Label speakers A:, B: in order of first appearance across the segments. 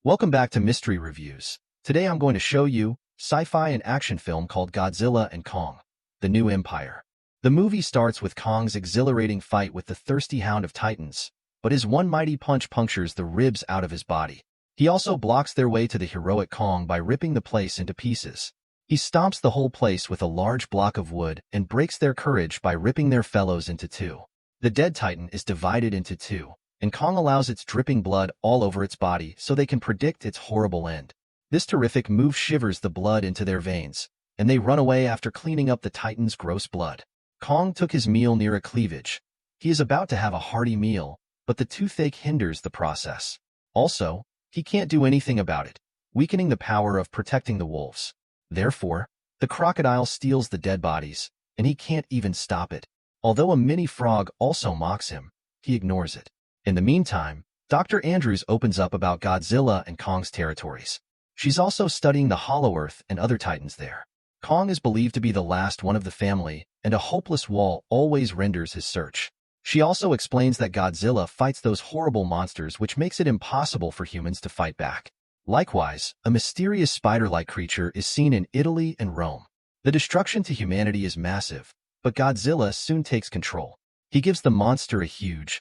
A: Welcome back to Mystery Reviews. Today I'm going to show you sci-fi and action film called Godzilla and Kong, The New Empire. The movie starts with Kong's exhilarating fight with the thirsty hound of Titans, but his one mighty punch punctures the ribs out of his body. He also blocks their way to the heroic Kong by ripping the place into pieces. He stomps the whole place with a large block of wood and breaks their courage by ripping their fellows into two. The dead Titan is divided into two, and Kong allows its dripping blood all over its body so they can predict its horrible end. This terrific move shivers the blood into their veins, and they run away after cleaning up the Titan's gross blood. Kong took his meal near a cleavage. He is about to have a hearty meal, but the toothache hinders the process. Also, he can't do anything about it, weakening the power of protecting the wolves. Therefore, the crocodile steals the dead bodies, and he can't even stop it. Although a mini frog also mocks him, he ignores it. In the meantime, Dr. Andrews opens up about Godzilla and Kong's territories. She's also studying the Hollow Earth and other Titans there. Kong is believed to be the last one of the family, and a hopeless wall always renders his search. She also explains that Godzilla fights those horrible monsters, which makes it impossible for humans to fight back. Likewise, a mysterious spider-like creature is seen in Italy and Rome. The destruction to humanity is massive, but Godzilla soon takes control. He gives the monster a huge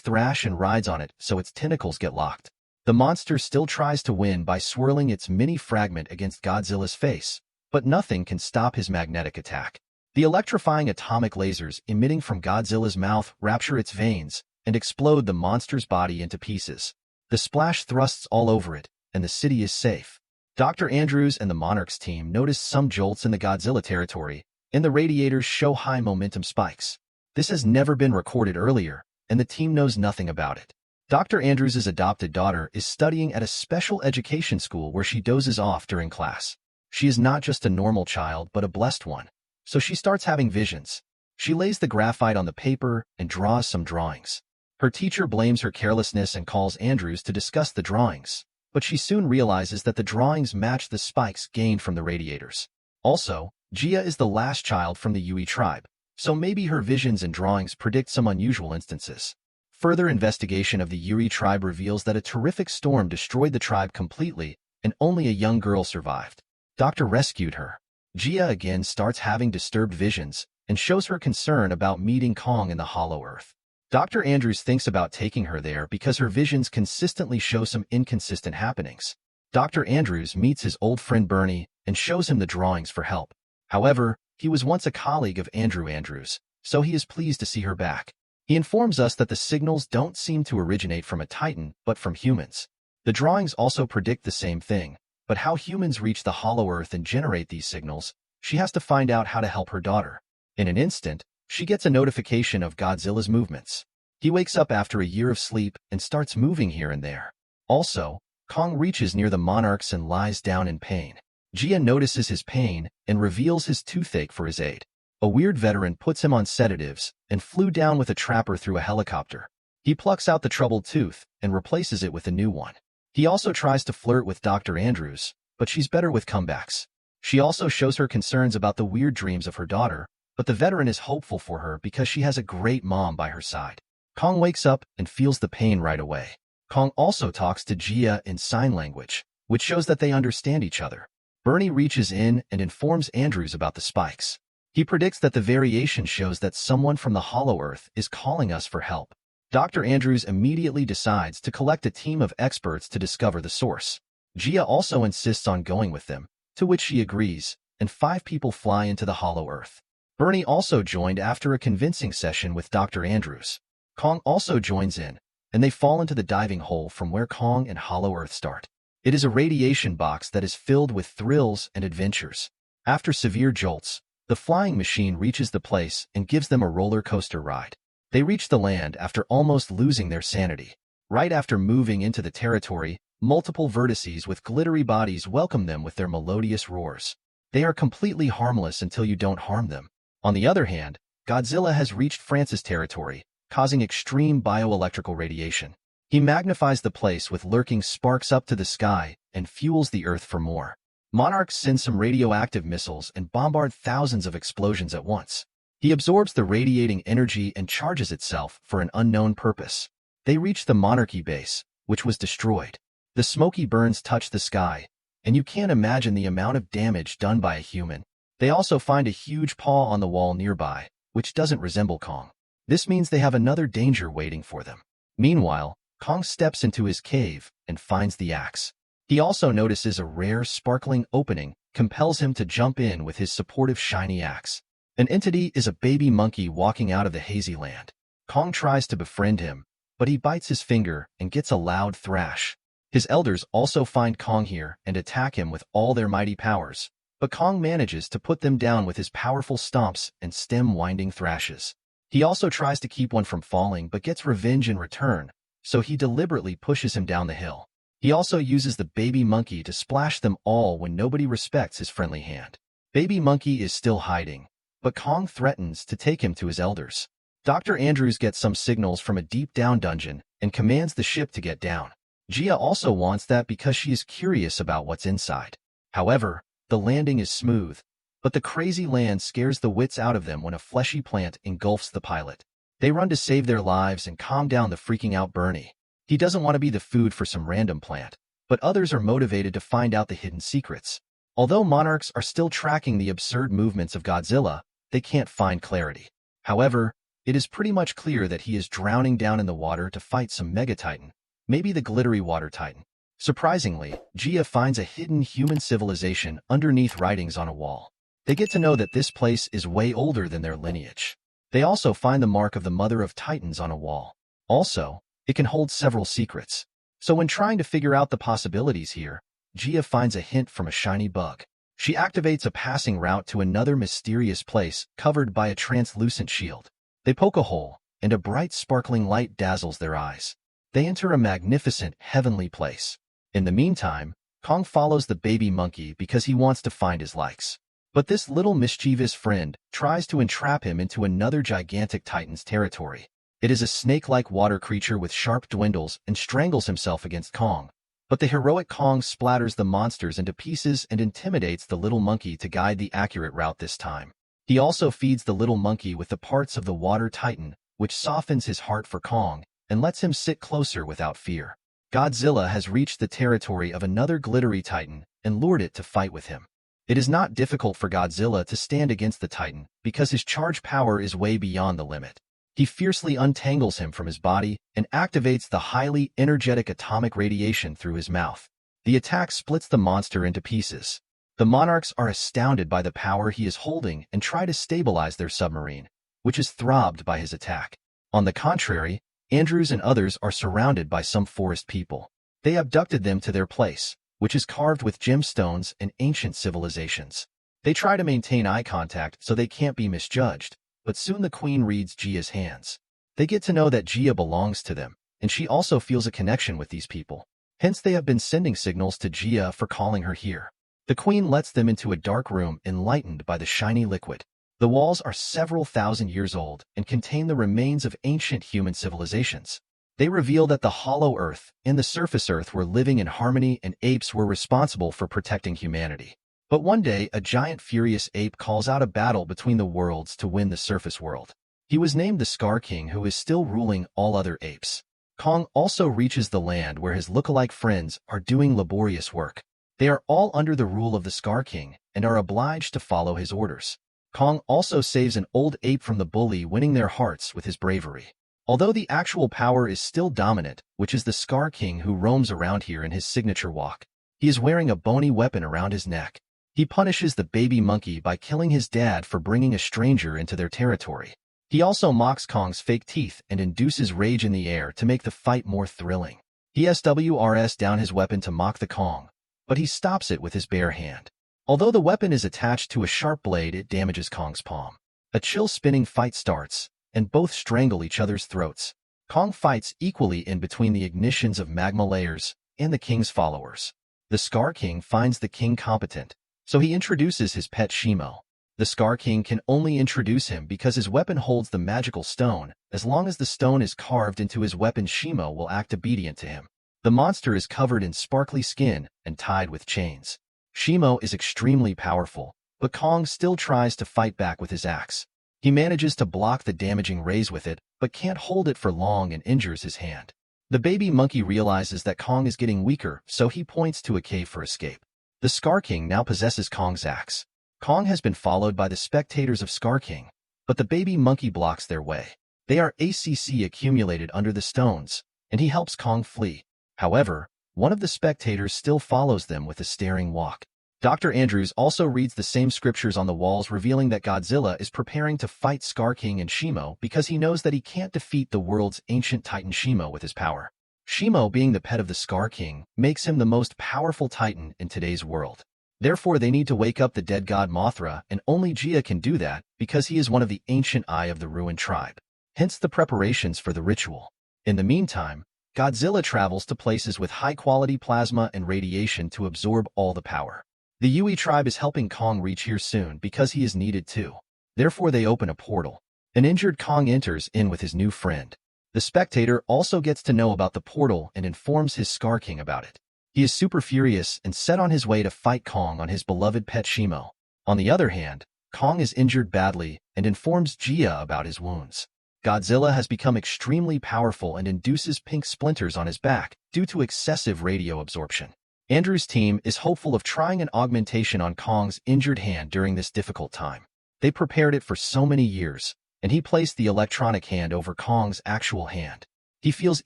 A: thrash and rides on it so its tentacles get locked. The monster still tries to win by swirling its mini fragment against Godzilla's face, but nothing can stop his magnetic attack. The electrifying atomic lasers emitting from Godzilla's mouth rupture its veins and explode the monster's body into pieces. The splash thrusts all over it, and the city is safe. Dr. Andrews and the Monarch's team notice some jolts in the Godzilla territory, and the radiators show high momentum spikes. This has never been recorded earlier, and the team knows nothing about it. Dr. Andrews' adopted daughter is studying at a special education school where she dozes off during class. She is not just a normal child but a blessed one, so she starts having visions. She lays the graphite on the paper and draws some drawings. Her teacher blames her carelessness and calls Andrews to discuss the drawings, but she soon realizes that the drawings match the spikes gained from the radiators. Also, Gia is the last child from the Yui tribe, so maybe her visions and drawings predict some unusual instances. Further investigation of the Yuri tribe reveals that a terrific storm destroyed the tribe completely, and only a young girl survived. Doctor rescued her. Gia again starts having disturbed visions, and shows her concern about meeting Kong in the Hollow Earth. Dr. Andrews thinks about taking her there because her visions consistently show some inconsistent happenings. Dr. Andrews meets his old friend Bernie and shows him the drawings for help. However, he was once a colleague of Andrew Andrews, so he is pleased to see her back. He informs us that the signals don't seem to originate from a Titan, but from humans. The drawings also predict the same thing, but how humans reach the Hollow Earth and generate these signals, she has to find out how to help her daughter. In an instant, she gets a notification of Godzilla's movements. He wakes up after a year of sleep and starts moving here and there. Also, Kong reaches near the monarchs and lies down in pain. Gia notices his pain and reveals his toothache for his aid. A weird veteran puts him on sedatives and flew down with a trapper through a helicopter. He plucks out the troubled tooth and replaces it with a new one. He also tries to flirt with Dr. Andrews, but she's better with comebacks. She also shows her concerns about the weird dreams of her daughter, but the veteran is hopeful for her because she has a great mom by her side. Kong wakes up and feels the pain right away. Kong also talks to Gia in sign language, which shows that they understand each other. Bernie reaches in and informs Andrews about the spikes. He predicts that the variation shows that someone from the Hollow Earth is calling us for help. Dr. Andrews immediately decides to collect a team of experts to discover the source. Gia also insists on going with them, to which she agrees, and 5 people fly into the Hollow Earth. Bernie also joined after a convincing session with Dr. Andrews. Kong also joins in, and they fall into the diving hole from where Kong and Hollow Earth start. It is a radiation box that is filled with thrills and adventures. After severe jolts, the flying machine reaches the place and gives them a roller coaster ride. They reach the land after almost losing their sanity. Right after moving into the territory, multiple vertices with glittery bodies welcome them with their melodious roars. They are completely harmless until you don't harm them. On the other hand, Godzilla has reached France's territory, causing extreme bioelectrical radiation. He magnifies the place with lurking sparks up to the sky and fuels the earth for more. Monarchs send some radioactive missiles and bombard thousands of explosions at once. He absorbs the radiating energy and charges itself for an unknown purpose. They reach the monarchy base, which was destroyed. The smoky burns touch the sky, and you can't imagine the amount of damage done by a human. They also find a huge paw on the wall nearby, which doesn't resemble Kong. This means they have another danger waiting for them. Meanwhile, Kong steps into his cave and finds the axe. He also notices a rare, sparkling opening, compels him to jump in with his supportive shiny axe. An entity is a baby monkey walking out of the hazy land. Kong tries to befriend him, but he bites his finger and gets a loud thrash. His elders also find Kong here and attack him with all their mighty powers, but Kong manages to put them down with his powerful stomps and stem-winding thrashes. He also tries to keep one from falling but gets revenge in return, so he deliberately pushes him down the hill. He also uses the baby monkey to splash them all when nobody respects his friendly hand. Baby monkey is still hiding, but Kong threatens to take him to his elders. Dr. Andrews gets some signals from a deep-down dungeon and commands the ship to get down. Gia also wants that because she is curious about what's inside. However, the landing is smooth, but the crazy land scares the wits out of them when a fleshy plant engulfs the pilot. They run to save their lives and calm down the freaking out Bernie. He doesn't want to be the food for some random plant, but others are motivated to find out the hidden secrets. Although monarchs are still tracking the absurd movements of Godzilla, they can't find clarity. However, it is pretty much clear that he is drowning down in the water to fight some mega-titan, maybe the glittery water titan. Surprisingly, Gia finds a hidden human civilization underneath writings on a wall. They get to know that this place is way older than their lineage. They also find the mark of the Mother of Titans on a wall. Also, it can hold several secrets. So when trying to figure out the possibilities here, Gia finds a hint from a shiny bug. She activates a passing route to another mysterious place covered by a translucent shield. They poke a hole, and a bright sparkling light dazzles their eyes. They enter a magnificent, heavenly place. In the meantime, Kong follows the baby monkey because he wants to find his likes. But this little mischievous friend tries to entrap him into another gigantic titan's territory. It is a snake-like water creature with sharp dwindles and strangles himself against Kong. But the heroic Kong splatters the monsters into pieces and intimidates the little monkey to guide the accurate route this time. He also feeds the little monkey with the parts of the water titan, which softens his heart for Kong and lets him sit closer without fear. Godzilla has reached the territory of another glittery titan and lured it to fight with him. It is not difficult for Godzilla to stand against the titan because his charge power is way beyond the limit. He fiercely untangles him from his body and activates the highly energetic atomic radiation through his mouth. The attack splits the monster into pieces. The monarchs are astounded by the power he is holding and try to stabilize their submarine, which is throbbed by his attack. On the contrary, Andrews and others are surrounded by some forest people. They abducted them to their place, which is carved with gemstones and ancient civilizations. They try to maintain eye contact so they can't be misjudged, but soon the queen reads Gia's hands. They get to know that Gia belongs to them, and she also feels a connection with these people. Hence they have been sending signals to Gia for calling her here. The queen lets them into a dark room enlightened by the shiny liquid. The walls are several thousand years old and contain the remains of ancient human civilizations. They reveal that the hollow earth and the surface earth were living in harmony and apes were responsible for protecting humanity. But one day, a giant furious ape calls out a battle between the worlds to win the surface world. He was named the Scar King, who is still ruling all other apes. Kong also reaches the land where his lookalike friends are doing laborious work. They are all under the rule of the Scar King and are obliged to follow his orders. Kong also saves an old ape from the bully, winning their hearts with his bravery. Although the actual power is still dominant, which is the Scar King who roams around here in his signature walk. He is wearing a bony weapon around his neck. He punishes the baby monkey by killing his dad for bringing a stranger into their territory. He also mocks Kong's fake teeth and induces rage in the air to make the fight more thrilling. He SWRs down his weapon to mock the Kong, but he stops it with his bare hand. Although the weapon is attached to a sharp blade, it damages Kong's palm. A chill-spinning fight starts, and both strangle each other's throats. Kong fights equally in between the ignitions of magma layers and the king's followers. The Scar King finds the king competent, so he introduces his pet Shimo. The Scar King can only introduce him because his weapon holds the magical stone. As long as the stone is carved into his weapon, Shimo will act obedient to him. The monster is covered in sparkly skin and tied with chains. Shimo is extremely powerful, but Kong still tries to fight back with his axe. He manages to block the damaging rays with it, but can't hold it for long and injures his hand. The baby monkey realizes that Kong is getting weaker, so he points to a cave for escape. The Scar King now possesses Kong's axe. Kong has been followed by the spectators of Scar King, but the baby monkey blocks their way. They are ACC accumulated under the stones, and he helps Kong flee. However, one of the spectators still follows them with a staring walk. Dr. Andrews also reads the same scriptures on the walls, revealing that Godzilla is preparing to fight Scar King and Shimo because he knows that he can't defeat the world's ancient titan Shimo with his power. Shimo, being the pet of the Scar King, makes him the most powerful titan in today's world. Therefore, they need to wake up the dead god Mothra, and only Gia can do that because he is one of the ancient Eye of the Ruined tribe. Hence the preparations for the ritual. In the meantime, Godzilla travels to places with high-quality plasma and radiation to absorb all the power. The Yui tribe is helping Kong reach here soon because he is needed too. Therefore, they open a portal. An injured Kong enters in with his new friend. The spectator also gets to know about the portal and informs his Scar King about it. He is super furious and set on his way to fight Kong on his beloved pet Shimo. On the other hand, Kong is injured badly and informs Gia about his wounds. Godzilla has become extremely powerful and induces pink splinters on his back due to excessive radio absorption. Andrew's team is hopeful of trying an augmentation on Kong's injured hand during this difficult time. They prepared it for so many years, and he placed the electronic hand over Kong's actual hand. He feels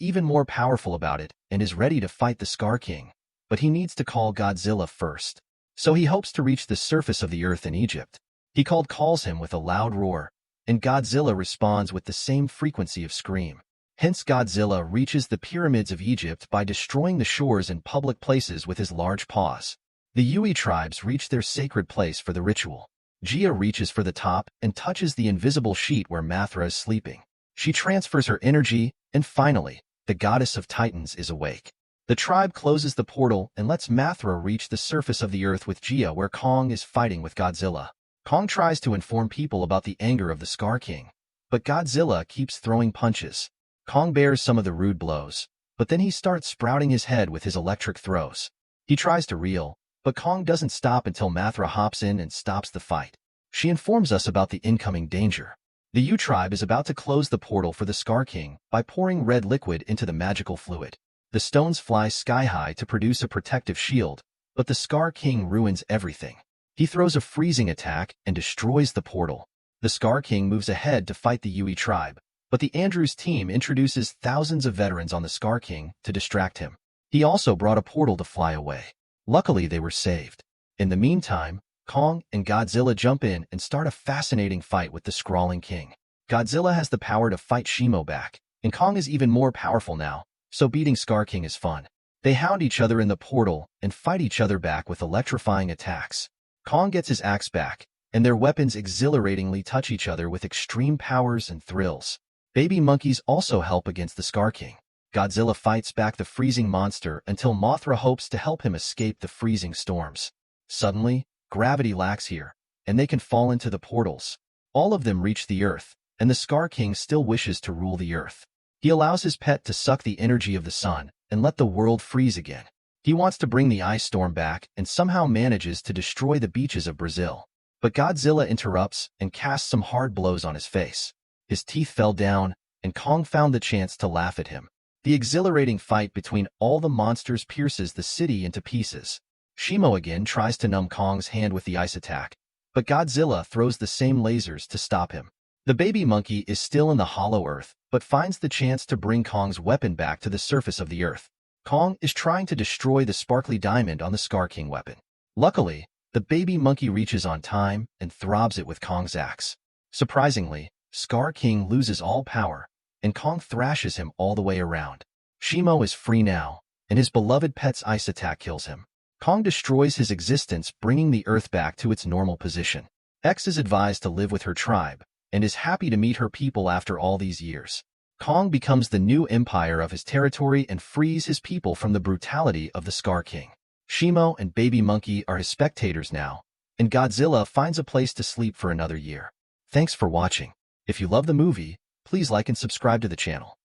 A: even more powerful about it and is ready to fight the Scar King, but he needs to call Godzilla first. So he hopes to reach the surface of the earth in Egypt. He calls him with a loud roar, and Godzilla responds with the same frequency of scream. Hence Godzilla reaches the pyramids of Egypt by destroying the shores and public places with his large paws. The Yui tribes reach their sacred place for the ritual. Gia reaches for the top and touches the invisible sheet where Mothra is sleeping. She transfers her energy, and finally, the goddess of Titans is awake. The tribe closes the portal and lets Mothra reach the surface of the earth with Gia, where Kong is fighting with Godzilla. Kong tries to inform people about the anger of the Scar King, but Godzilla keeps throwing punches. Kong bears some of the rude blows, but then he starts sprouting his head with his electric throws. He tries to reel, but Kong doesn't stop until Mothra hops in and stops the fight. She informs us about the incoming danger. The Yu tribe is about to close the portal for the Scar King by pouring red liquid into the magical fluid. The stones fly sky-high to produce a protective shield, but the Scar King ruins everything. He throws a freezing attack and destroys the portal. The Scar King moves ahead to fight the Yui tribe, but the Andrews team introduces thousands of veterans on the Scar King to distract him. He also brought a portal to fly away. Luckily, they were saved. In the meantime, Kong and Godzilla jump in and start a fascinating fight with the Scrawling King. Godzilla has the power to fight Shimo back, and Kong is even more powerful now, so beating Scar King is fun. They hound each other in the portal and fight each other back with electrifying attacks. Kong gets his axe back, and their weapons exhilaratingly touch each other with extreme powers and thrills. Baby monkeys also help against the Scar King. Godzilla fights back the freezing monster until Mothra hopes to help him escape the freezing storms. Suddenly, gravity lacks here, and they can fall into the portals. All of them reach the earth, and the Scar King still wishes to rule the earth. He allows his pet to suck the energy of the sun and let the world freeze again. He wants to bring the ice storm back and somehow manages to destroy the beaches of Brazil. But Godzilla interrupts and casts some hard blows on his face. His teeth fell down, and Kong found the chance to laugh at him. The exhilarating fight between all the monsters pierces the city into pieces. Shimo again tries to numb Kong's hand with the ice attack, but Godzilla throws the same lasers to stop him. The baby monkey is still in the hollow earth, but finds the chance to bring Kong's weapon back to the surface of the earth. Kong is trying to destroy the sparkly diamond on the Scar King weapon. Luckily, the baby monkey reaches on time and throbs it with Kong's axe. Surprisingly, Scar King loses all power, and Kong thrashes him all the way around. Shimo is free now, and his beloved pet's ice attack kills him. Kong destroys his existence, bringing the Earth back to its normal position. X is advised to live with her tribe, and is happy to meet her people after all these years. Kong becomes the new empire of his territory and frees his people from the brutality of the Scar King. Shimo and Baby Monkey are his spectators now, and Godzilla finds a place to sleep for another year. Thanks for watching. If you love the movie, please like and subscribe to the channel.